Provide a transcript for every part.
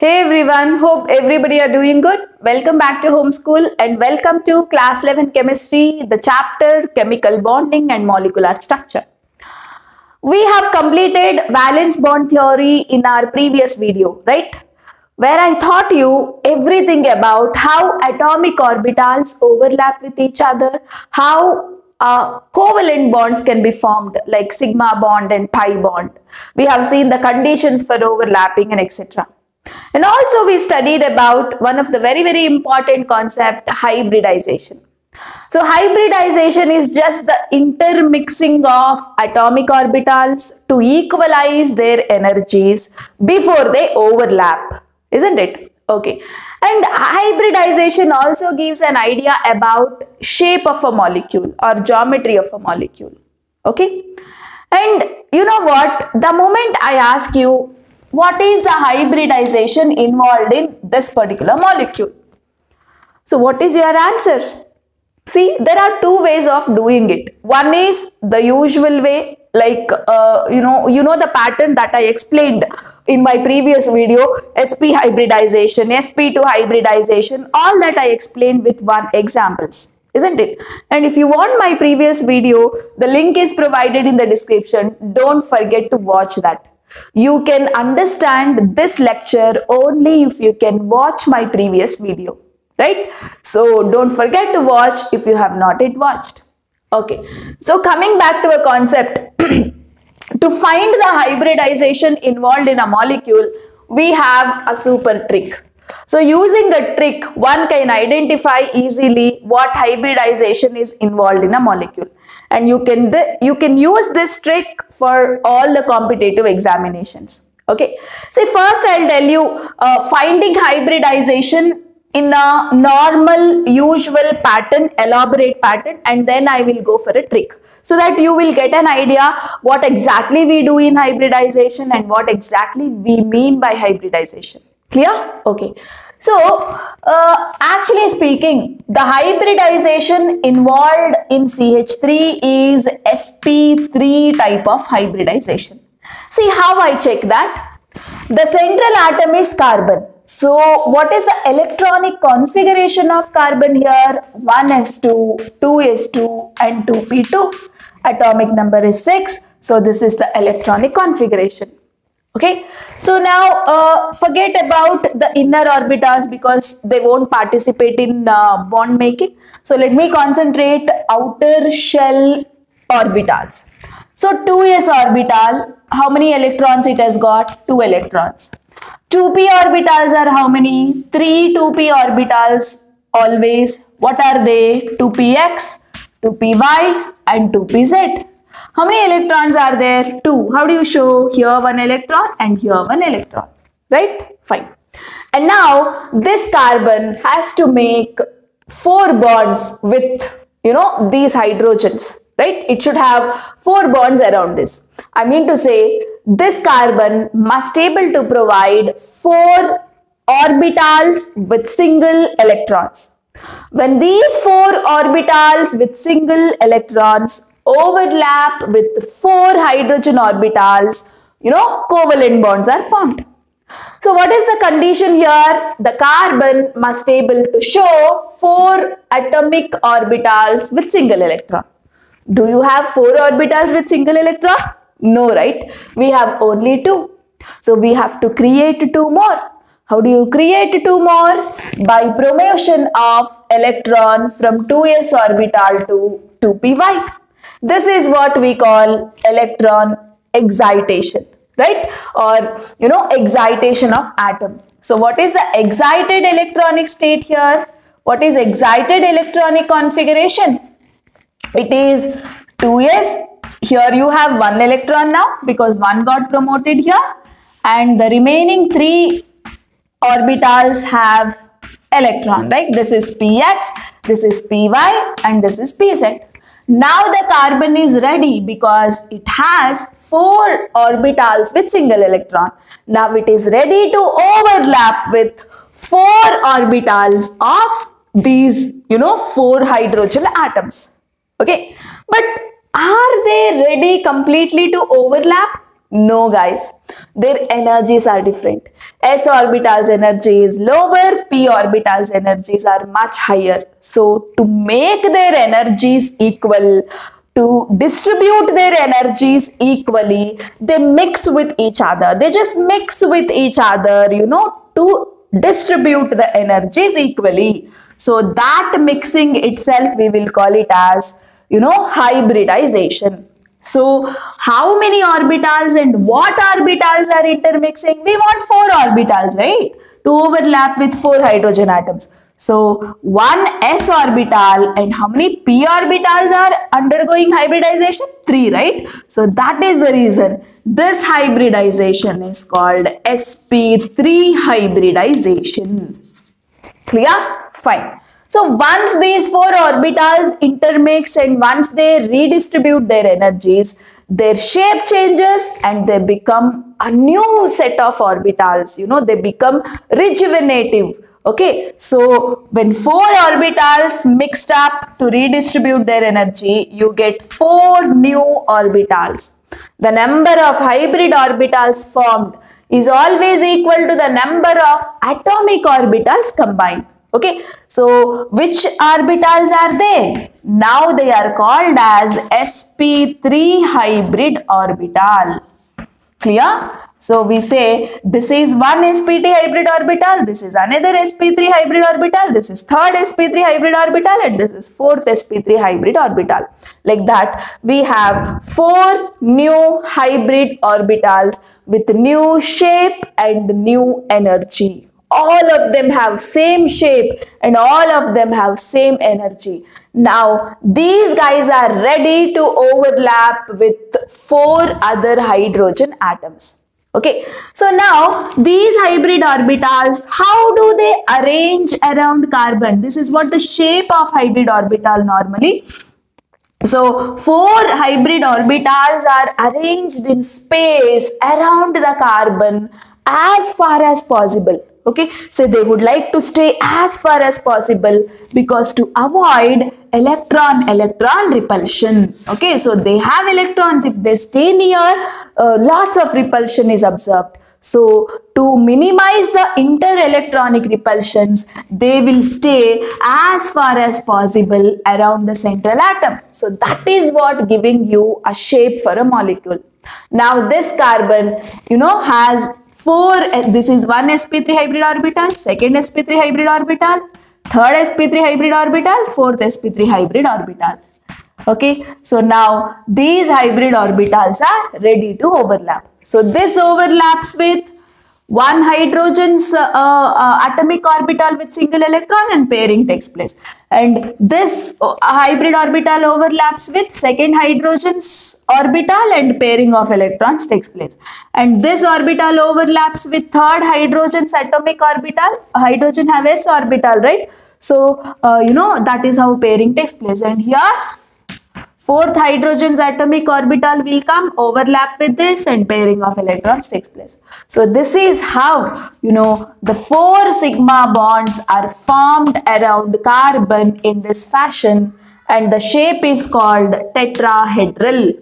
Hey everyone, hope everybody are doing good. Welcome back to Homeschool and welcome to class 11 chemistry, the chapter chemical bonding and molecular structure. We have completed valence bond theory in our previous video, right? Where I taught you everything about how atomic orbitals overlap with each other, how covalent bonds can be formed like sigma bond and pi bond. We have seen the conditions for overlapping and etc. And also we studied about one of the very important concept, hybridization. So hybridization is just the intermixing of atomic orbitals to equalize their energies before they overlap, isn't it? Okay. And hybridization also gives an idea about shape of a molecule or geometry of a molecule. Okay. And you know what? The moment I ask you, what is the hybridization involved in this particular molecule? So what is your answer? See, there are two ways of doing it. One is the usual way, like you know the pattern that I explained in my previous video, sp hybridization, sp2 hybridization, all that I explained with one examples, isn't it? And if you want my previous video, the link is provided in the description. Don't forget to watch that. You can understand this lecture only if you can watch my previous video, right? So don't forget to watch if you have not yet watched. Okay, so coming back to a concept, to find the hybridization involved in a molecule, we have a super trick. So using a trick, one can identify easily what hybridization is involved in a molecule. And you can use this trick for all the competitive examinations. Okay. So first I'll tell you finding hybridization in a normal usual pattern, elaborate pattern, and then I will go for a trick so that you will get an idea what exactly we do in hybridization and what exactly we mean by hybridization. Clear? Okay. So, actually speaking, the hybridization involved in CH3 is sp3 type of hybridization. See how I check that? The central atom is carbon. So, what is the electronic configuration of carbon here? 1s2, 2s2 and 2p2. Atomic number is 6. So, this is the electronic configuration. Okay, so now forget about the inner orbitals because they won't participate in bond making. So let me concentrate outer shell orbitals. So 2s orbital, how many electrons it has got? 2 electrons. 2p orbitals are how many? 3 2p orbitals always. What are they? 2px, 2py and 2pz. How many electrons are there? 2. How do you show? Here one electron and here one electron. Right? Fine. And now this carbon has to make 4 bonds with, these hydrogens. Right? It should have 4 bonds around this. I mean to say, this carbon must able to provide 4 orbitals with single electrons. When these 4 orbitals with single electrons overlap with 4 hydrogen orbitals, covalent bonds are formed. So what is the condition here? The carbon must able to show 4 atomic orbitals with single electron. Do you have 4 orbitals with single electron? No, right? We have only 2. So we have to create 2 more. How do you create 2 more? By promotion of electron from 2s orbital to 2py. This is what we call electron excitation, right? Or, excitation of atom. So what is the excited electronic state here? What is excited electronic configuration? It is 2s. Here you have 1 electron now because 1 got promoted here. And the remaining 3 orbitals have electron, right? This is px, this is py and this is pz. Now the carbon is ready because it has 4 orbitals with single electron. Now it is ready to overlap with 4 orbitals of these, 4 hydrogen atoms. Okay. But are they ready completely to overlap? No guys, their energies are different. S orbital's energy is lower, p orbital's energies are much higher. So to make their energies equal, to distribute their energies equally, they mix with each other. They just mix with each other, to distribute the energies equally. So that mixing itself we will call it as, hybridization. So how many orbitals and what orbitals are intermixing? We want 4 orbitals, right? To overlap with 4 hydrogen atoms. So one s orbital and how many p orbitals are undergoing hybridization? 3, right? So that is the reason this hybridization is called sp3 hybridization. Clear? Fine. So once these 4 orbitals intermix and once they redistribute their energies, their shape changes and they become a new set of orbitals. They become rejuvenative. Okay, so when 4 orbitals mixed up to redistribute their energy, you get 4 new orbitals. The number of hybrid orbitals formed is always equal to the number of atomic orbitals combined. Okay, so which orbitals are they? Now they are called as sp3 hybrid orbital. Clear? So we say this is one sp3 hybrid orbital, this is another sp3 hybrid orbital, this is third sp3 hybrid orbital, and this is fourth sp3 hybrid orbital. Like that, we have 4 new hybrid orbitals with new shape and new energy. All of them have same shape and all of them have same energy. Now these guys are ready to overlap with 4 other hydrogen atoms. Okay, so now these hybrid orbitals, how do they arrange around carbon? This is what the shape of hybrid orbital normally. So 4 hybrid orbitals are arranged in space around the carbon as far as possible. Okay, so they would like to stay as far as possible because to avoid electron repulsion. Okay, so they have electrons. If they stay near, lots of repulsion is observed. So to minimize the inter-electronic repulsions, they will stay as far as possible around the central atom. So that is what giving you a shape for a molecule. Now this carbon, has 4, this is one sp3 hybrid orbital, second sp3 hybrid orbital, third sp3 hybrid orbital, fourth sp3 hybrid orbital. Okay, so now these hybrid orbitals are ready to overlap. So this overlaps with one hydrogen's atomic orbital with single electron and pairing takes place. And this hybrid orbital overlaps with second hydrogen's orbital and pairing of electrons takes place. And this orbital overlaps with third hydrogen's atomic orbital. Hydrogen have s orbital, right? So, that is how pairing takes place. And here, fourth hydrogen's atomic orbital will come, overlap with this and pairing of electrons takes place. So this is how, the 4 sigma bonds are formed around carbon in this fashion and the shape is called tetrahedral.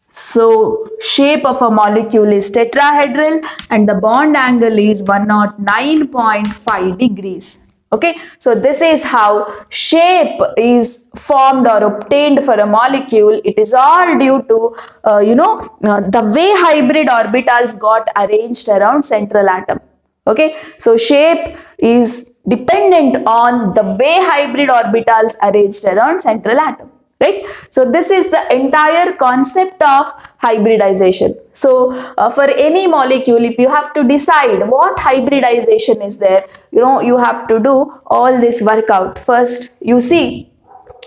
So shape of a molecule is tetrahedral and the bond angle is 109.5 degrees. Okay, so this is how shape is formed or obtained for a molecule. It is all due to, the way hybrid orbitals got arranged around central atom. Okay, so shape is dependent on the way hybrid orbitals arranged around central atom. Right? So this is the entire concept of hybridization. So for any molecule, if you have to decide what hybridization is there, you have to do all this workout. First, you see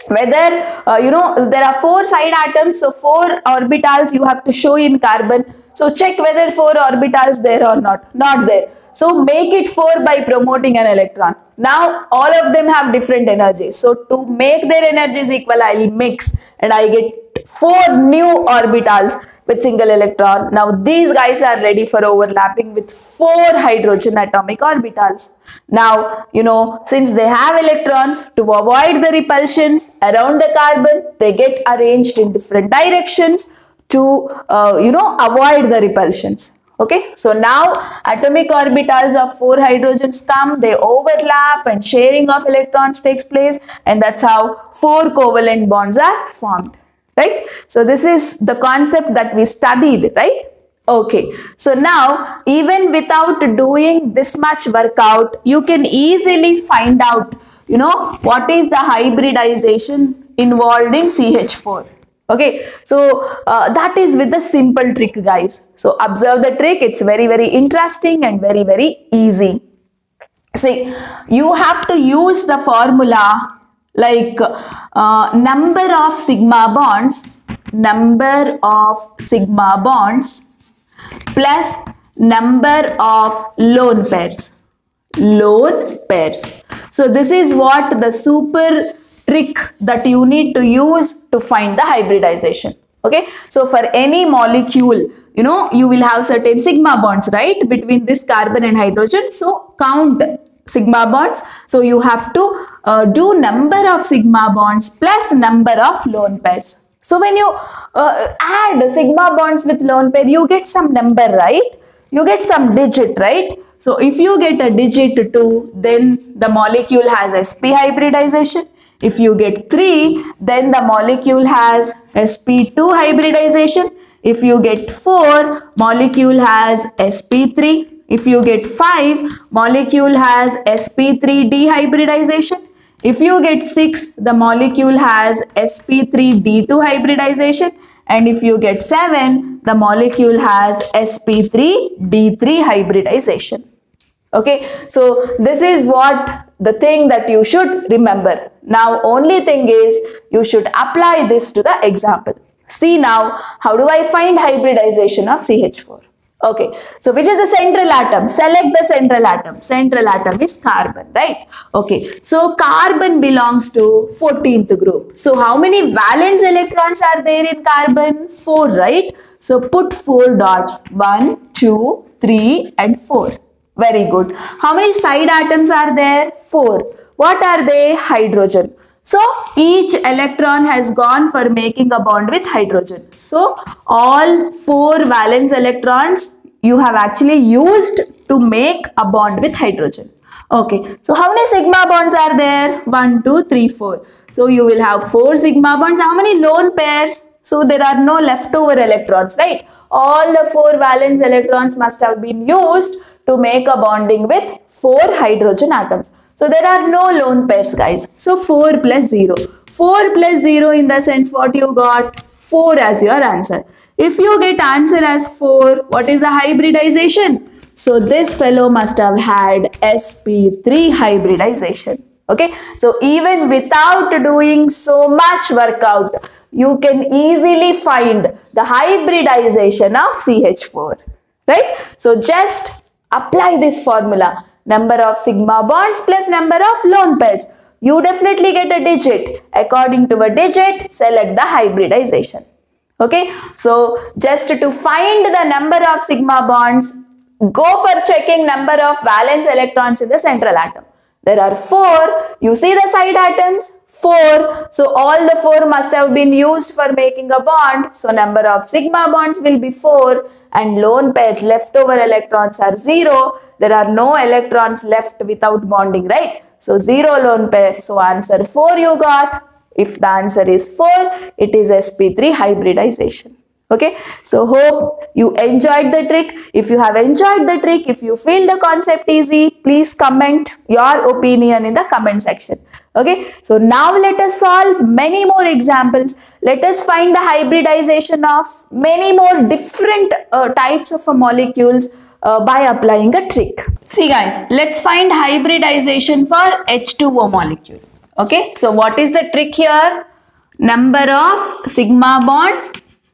whether, there are 4 side atoms. So 4 orbitals you have to show in carbon. So check whether 4 orbitals there or not. Not there. So make it 4 by promoting an electron. Now all of them have different energies. So to make their energies equal, I will mix and I get 4 new orbitals with single electron. Now these guys are ready for overlapping with 4 hydrogen atomic orbitals. Now, since they have electrons, to avoid the repulsions around the carbon, they get arranged in different directions to avoid the repulsions. Okay, so now atomic orbitals of 4 hydrogens come, they overlap and sharing of electrons takes place, and that's how 4 covalent bonds are formed, right? So this is the concept that we studied, right? Okay, so now even without doing this much workout, you can easily find out, what is the hybridization involved in CH4. Okay, so that is with the simple trick, guys. So observe the trick. It's very, very interesting and very, very easy. See, you have to use the formula like number of sigma bonds plus number of lone pairs. So this is what the super trick that you need to use to find the hybridization. Okay, so for any molecule, you will have certain sigma bonds, right, between this carbon and hydrogen. So count sigma bonds. So you have to do number of sigma bonds plus number of lone pairs. So when you add sigma bonds with lone pair, you get some number, right? You get some digit, right? So if you get a digit 2, then the molecule has sp hybridization. If you get 3, then the molecule has sp2 hybridization. If you get 4, molecule has sp3. If you get 5, molecule has sp3d hybridization. If you get 6, the molecule has sp3d2 hybridization. And if you get 7, the molecule has sp3d3 hybridization. Okay, so this is what the thing that you should remember. Now only thing is you should apply this to the example. See now, how do I find hybridization of CH4? Okay, so which is the central atom? Select the central atom. Central atom is carbon, right? Okay, so carbon belongs to 14th group. So how many valence electrons are there in carbon? 4, right? So put 4 dots. 1, 2, 3 and 4. Very good. How many side atoms are there? 4. What are they? Hydrogen. So each electron has gone for making a bond with hydrogen. So all 4 valence electrons you have actually used to make a bond with hydrogen. Okay, so how many sigma bonds are there? 1, 2, 3, 4. So you will have 4 sigma bonds. How many lone pairs? So there are no leftover electrons, right? All the 4 valence electrons must have been used to make a bonding with 4 hydrogen atoms. So there are no lone pairs, guys. So 4 plus 0. 4 plus 0 in the sense what you got? 4 as your answer. If you get answer as 4, what is the hybridization? So this fellow must have had sp3 hybridization. Okay. So even without doing so much workout, you can easily find the hybridization of CH4. Right. So just apply this formula. Number of sigma bonds plus number of lone pairs. You definitely get a digit. According to a digit, select the hybridization. Okay. So just to find the number of sigma bonds, go for checking number of valence electrons in the central atom. There are 4. You see the side atoms? 4. So all the 4 must have been used for making a bond. So number of sigma bonds will be 4. And lone pairs, leftover electrons are 0. There are no electrons left without bonding, right? So 0 lone pair. So answer 4 you got. If the answer is 4, it is sp3 hybridization. Okay. So hope you enjoyed the trick. If you have enjoyed the trick, if you feel the concept easy, please comment your opinion in the comment section. Okay. So now let us solve many more examples. Let us find the hybridization of many more different types of molecules by applying a trick. See guys, let's find hybridization for H2O molecule. Okay. So what is the trick here? Number of sigma bonds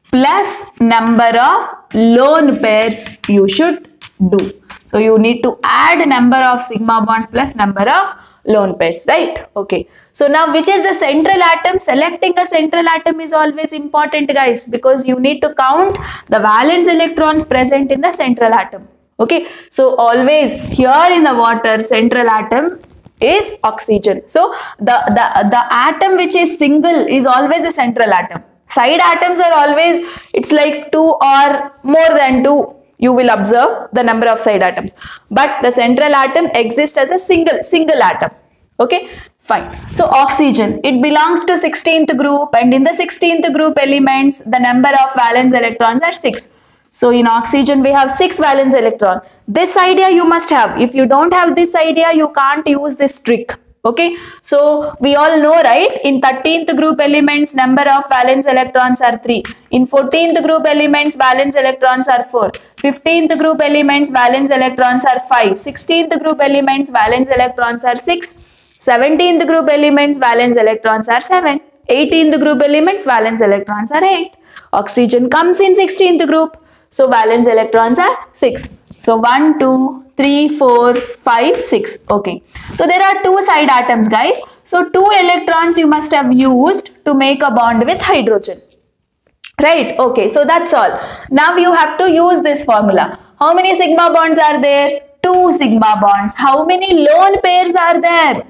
plus number of lone pairs you should do. So you need to add number of sigma bonds plus number of lone pairs, right? Okay. So now which is the central atom? Selecting a central atom is always important, guys, because you need to count the valence electrons present in the central atom. Okay. So always here in the water, central atom is oxygen. So the atom which is single is always a central atom. Side atoms are always, it's like 2 or more than 2. You will observe the number of side atoms. But the central atom exists as a single atom. Okay, fine. So oxygen, it belongs to 16th group, and in the 16th group elements, the number of valence electrons are 6. So in oxygen, we have 6 valence electron. This idea you must have. If you don't have this idea, you can't use this trick. Okay, so we all know, right? In 13th group elements, number of valence electrons are 3. In 14th group elements, valence electrons are 4. 15th group elements, valence electrons are 5. 16th group elements, valence electrons are 6. 17th group elements, valence electrons are 7. 18th group elements, valence electrons are 8. Oxygen comes in 16th group. So valence electrons are 6. So 1, 2, 3, 4, 5, 6. Okay. So there are 2 side atoms, guys. So 2 electrons you must have used to make a bond with hydrogen. Right? Okay. So that's all. Now you have to use this formula. How many sigma bonds are there? 2 sigma bonds. How many lone pairs are there?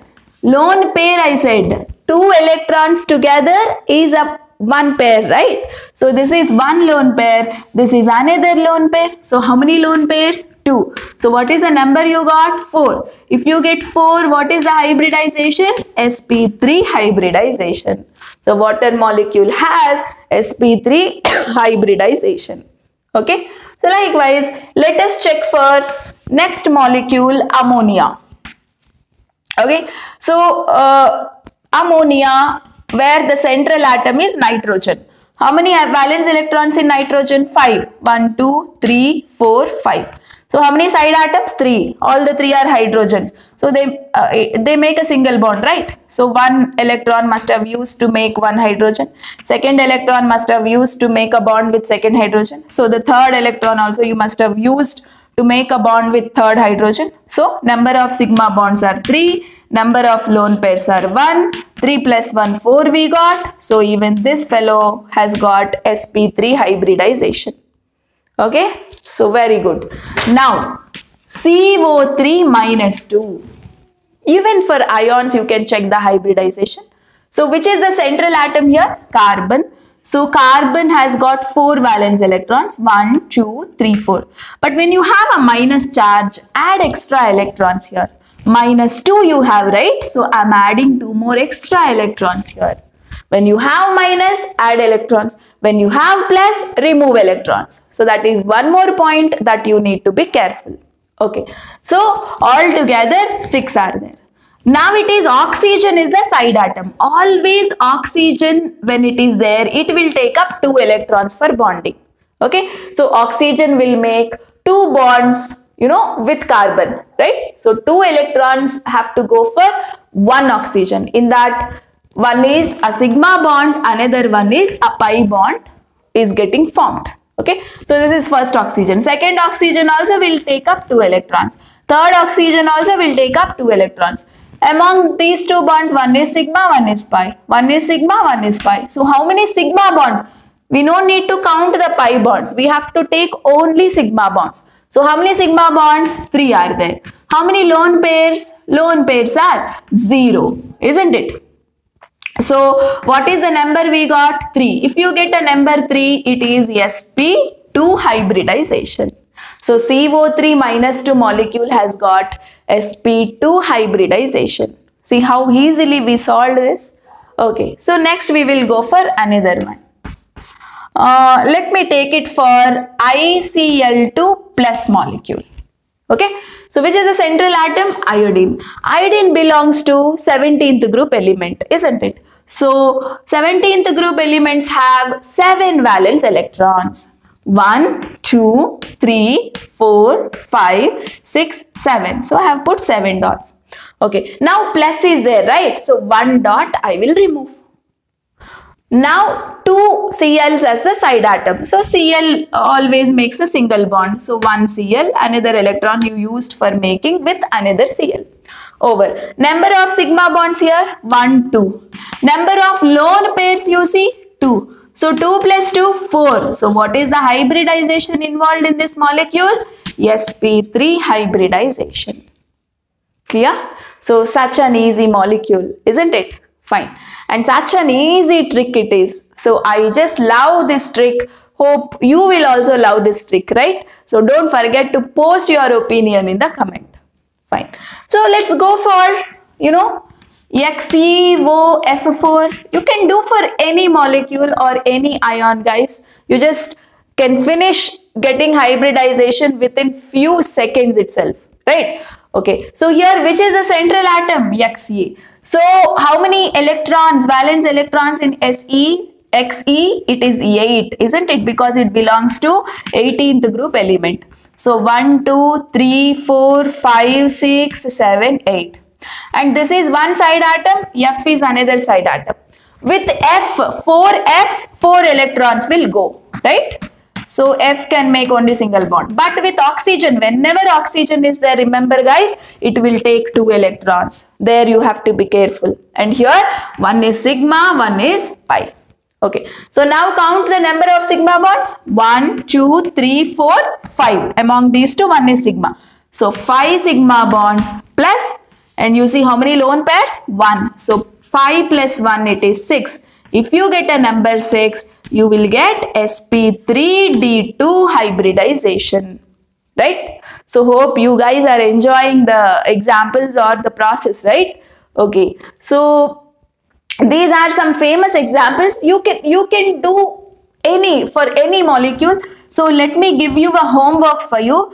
Lone pair, I said. 2 electrons together is a one pair, right? So this is one lone pair, this is another lone pair. So how many lone pairs? 2. So what is the number you got? 4. If you get 4, what is the hybridization? sp3 hybridization. So water molecule has sp3 hybridization. Okay. So likewise, let us check for next molecule, ammonia. Okay. So ammonia, where the central atom is nitrogen. How many valence electrons in nitrogen? 5. 1, 2, 3, 4, 5. So how many side atoms? 3. All the 3 are hydrogens. So they make a single bond, right? So one electron must have used to make one hydrogen. Second electron must have used to make a bond with second hydrogen. So the third electron also you must have used to make a bond with third hydrogen. So number of sigma bonds are 3. Number of lone pairs are 1. 3 plus 1, 4 we got. So even this fellow has got sp3 hybridization. Okay. So very good. Now CO3 minus 2. Even for ions you can check the hybridization. So which is the central atom here? Carbon. So carbon has got 4 valence electrons. 1, 2, 3, 4. But when you have a minus charge, add extra electrons here. Minus 2 you have, right? So I'm adding 2 more extra electrons here. When you have minus, add electrons. When you have plus, remove electrons. So that is one more point that you need to be careful. Okay. So altogether 6 are there. Now it is oxygen is the side atom. Always oxygen, when it is there, it will take up 2 electrons for bonding. Okay. So oxygen will make 2 bonds, with carbon, right? So 2 electrons have to go for 1 oxygen. In that, one is a sigma bond, another one is a pi bond is getting formed. Okay. So this is first oxygen. Second oxygen also will take up 2 electrons. Third oxygen also will take up 2 electrons. Among these 2 bonds, one is sigma, one is pi. One is sigma, one is pi. So how many sigma bonds? We don't need to count the pi bonds. We have to take only sigma bonds. So how many sigma bonds? 3 are there. How many lone pairs? Lone pairs are 0, isn't it? So what is the number we got? 3. If you get a number 3, it is sp2 hybridization. So CO3 minus 2 molecule has got sp2 hybridization. See how easily we solved this? Okay. So next we will go for another one. Let me take it for ICl2 plus molecule. Okay. So which is the central atom? Iodine. Iodine belongs to 17th group element, isn't it? So 17th group elements have 7 valence electrons. 1, 2, 3, 4, 5, 6, 7. So I have put 7 dots. Okay. Now plus is there, right? So 1 dot I will remove. Now 2 Cl's as the side atom. So Cl always makes a single bond. So 1 Cl, another electron you used for making with another Cl. Over. Number of sigma bonds here? 1, 2. Number of lone pairs you see? 2. So 2 plus 2, 4. So what is the hybridization involved in this molecule? sp3 hybridization. Clear? So such an easy molecule, isn't it? Fine. And such an easy trick it is. So I just love this trick. Hope you will also love this trick, right? So don't forget to post your opinion in the comment. Fine. So let's go for, XeO F4. You can do for any molecule or any ion, guys. You just can finish getting hybridization within few seconds itself, right? Okay. So here, which is the central atom? Xe. So how many electrons, valence electrons in Se? Xe, it is 8, isn't it? Because it belongs to 18th group element. So 1, 2, 3, 4, 5, 6, 7, 8. And this is one side atom, F is another side atom. With F, 4 F's, 4 electrons will go, right? So F can make only single bond. But with oxygen, whenever oxygen is there, remember guys, it will take 2 electrons. There you have to be careful. And here, one is sigma, one is pi. Okay, so now count the number of sigma bonds. 1, 2, 3, 4, 5. Among these two, one is sigma. So 5 sigma bonds plus, and you see how many lone pairs? 1. So 5 plus 1, it is 6. If you get a number 6, you will get sp3d2 hybridization, right? So hope you guys are enjoying the examples or the process, right? Okay, so these are some famous examples. You can do for any molecule. So let me give you a homework for you.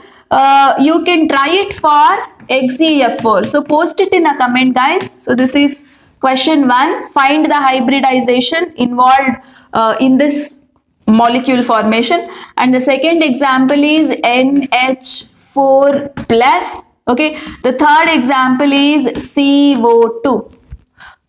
You can try it for XeF4. So post it in a comment, guys. So this is question 1. Find the hybridization involved in this molecule formation. And the second example is NH4 plus. Okay. The third example is CO2.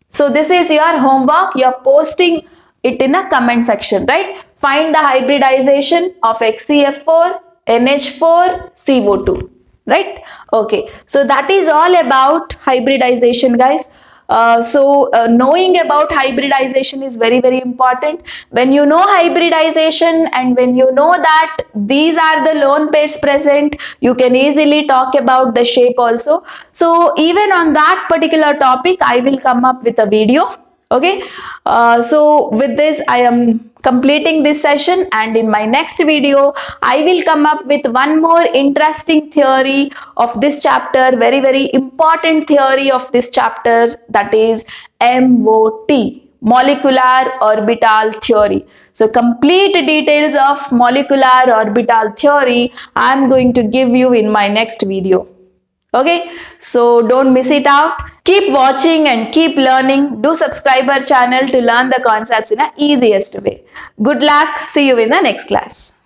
So this is your homework. You are posting it in a comment section, right? Find the hybridization of XeF4, NH4, CO2, right? Okay. So that is all about hybridization, guys. Knowing about hybridization is very, very important. When you know hybridization and when you know that these are the lone pairs present, you can easily talk about the shape also. So even on that particular topic, I will come up with a video. Okay. So with this, I am completing this session, and in my next video, I will come up with one more interesting theory of this chapter, very, very important theory of this chapter, that is MOT, molecular orbital theory. So complete details of molecular orbital theory I am going to give you in my next video. Okay, so don't miss it out. Keep watching and keep learning. Do subscribe our channel to learn the concepts in the easiest way. Good luck. See you in the next class.